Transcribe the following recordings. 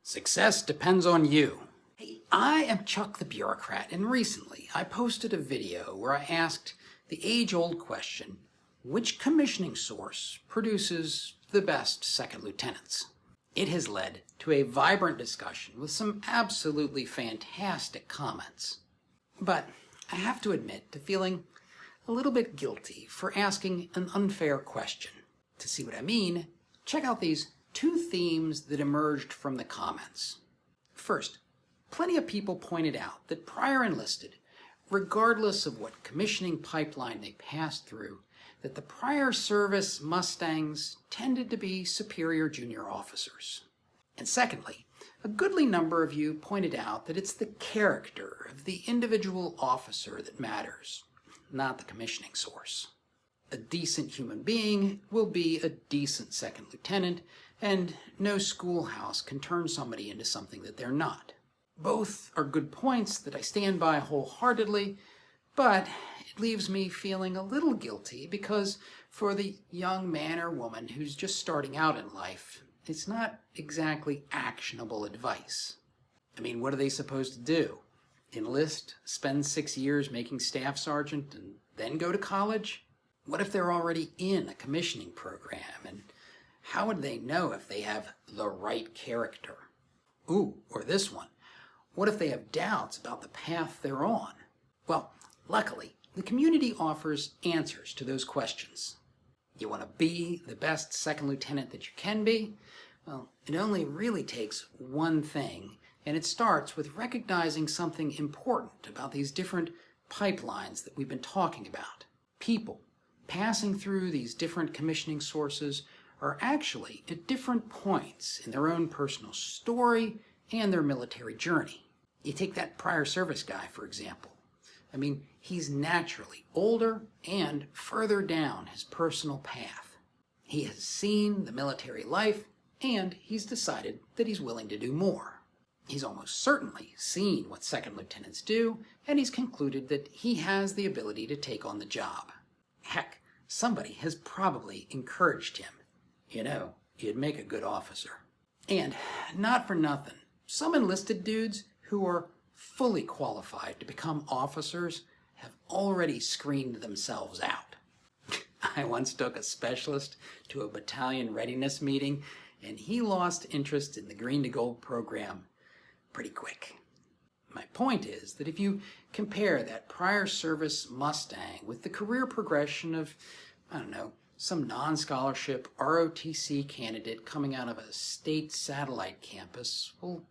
Success depends on you. Hey, I am Chuck the Bureaucrat, and recently I posted a video where I asked the age-old question, which commissioning source produces the best second lieutenants? It has led to a vibrant discussion with some absolutely fantastic comments. But I have to admit to feeling a little bit guilty for asking an unfair question. To see what I mean, check out these two themes that emerged from the comments. First, plenty of people pointed out that prior enlisted, regardless of what commissioning pipeline they passed through, that the prior service Mustangs tended to be superior junior officers. And secondly, a goodly number of you pointed out that it's the character of the individual officer that matters, not the commissioning source. A decent human being will be a decent second lieutenant, and no schoolhouse can turn somebody into something that they're not. Both are good points that I stand by wholeheartedly, but it leaves me feeling a little guilty because for the young man or woman who's just starting out in life, it's not exactly actionable advice. I mean, what are they supposed to do? Enlist, spend 6 years making staff sergeant, and then go to college? What if they're already in a commissioning program, and how would they know if they have the right character? Ooh, or this one. What if they have doubts about the path they're on? Well, luckily, the community offers answers to those questions. You want to be the best second lieutenant that you can be? Well, it only really takes one thing, and it starts with recognizing something important about these different pipelines that we've been talking about. People passing through these different commissioning sources are actually at different points in their own personal story and their military journey. You take that prior service guy, for example. I mean, he's naturally older and further down his personal path. He has seen the military life, and he's decided that he's willing to do more. He's almost certainly seen what second lieutenants do, and he's concluded that he has the ability to take on the job. Heck, somebody has probably encouraged him. You know, you'd make a good officer. And not for nothing, some enlisted dudes who are fully qualified to become officers have already screened themselves out. I once took a specialist to a battalion readiness meeting, and he lost interest in the Green to Gold program pretty quick. My point is that if you compare that prior service Mustang with the career progression of, some non-scholarship ROTC candidate coming out of a state satellite campus, well,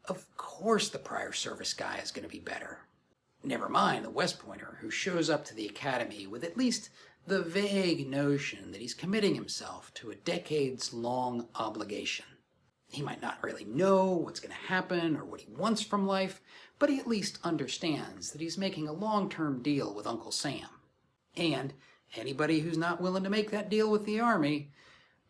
of course the prior service guy is going to be better. Never mind the West Pointer who shows up to the academy with at least the vague notion that he's committing himself to a decades-long obligation. He might not really know what's going to happen or what he wants from life, but he at least understands that he's making a long-term deal with Uncle Sam. And anybody who's not willing to make that deal with the Army,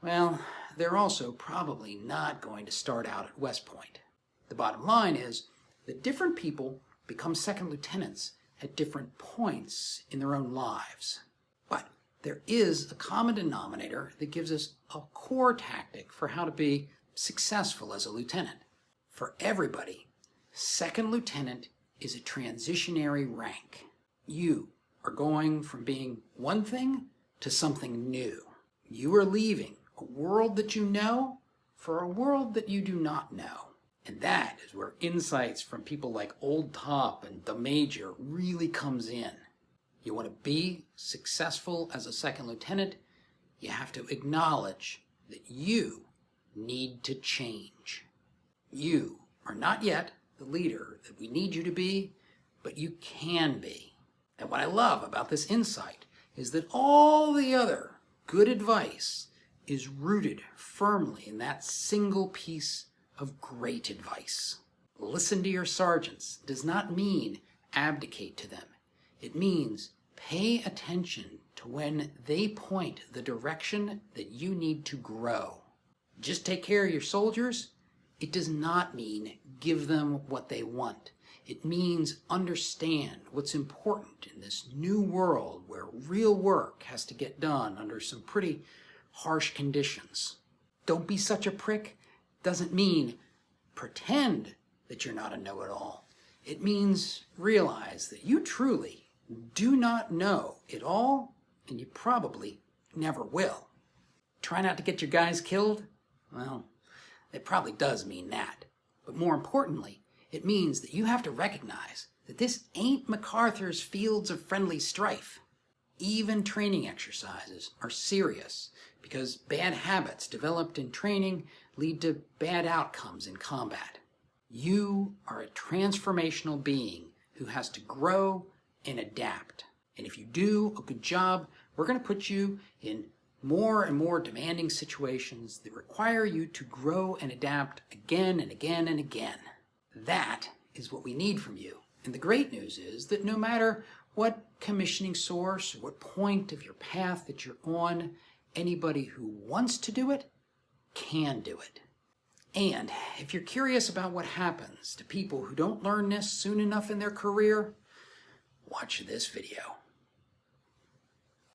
well, they're also probably not going to start out at West Point. The bottom line is that different people become second lieutenants at different points in their own lives. But there is a common denominator that gives us a core tactic for how to be successful as a lieutenant. For everybody, second lieutenant is a transitionary rank. You are going from being one thing to something new. You are leaving a world that you know for a world that you do not know. And that is where insights from people like Old Top and the Major really comes in. You want to be successful as a second lieutenant, you have to acknowledge that you need to change. You are not yet the leader that we need you to be, but you can be. And what I love about this insight is that all the other good advice is rooted firmly in that single piece of great advice. Listen to your sergeants does not mean abdicate to them. It means pay attention to when they point the direction that you need to grow. Just take care of your soldiers, it does not mean give them what they want. It means understand what's important in this new world where real work has to get done under some pretty harsh conditions. Don't be such a prick doesn't mean pretend that you're not a know-it-all. It means realize that you truly do not know it all, and you probably never will. Try not to get your guys killed? Well, it probably does mean that. But more importantly, it means that you have to recognize that this ain't MacArthur's fields of friendly strife. Even training exercises are serious because bad habits developed in training lead to bad outcomes in combat. You are a transformational being who has to grow and adapt. And if you do a good job, we're going to put you in more and more demanding situations that require you to grow and adapt again and again and again. That is what we need from you. And the great news is that no matter what commissioning source or what point of your path that you're on, anybody who wants to do it can do it. And if you're curious about what happens to people who don't learn this soon enough in their career, watch this video.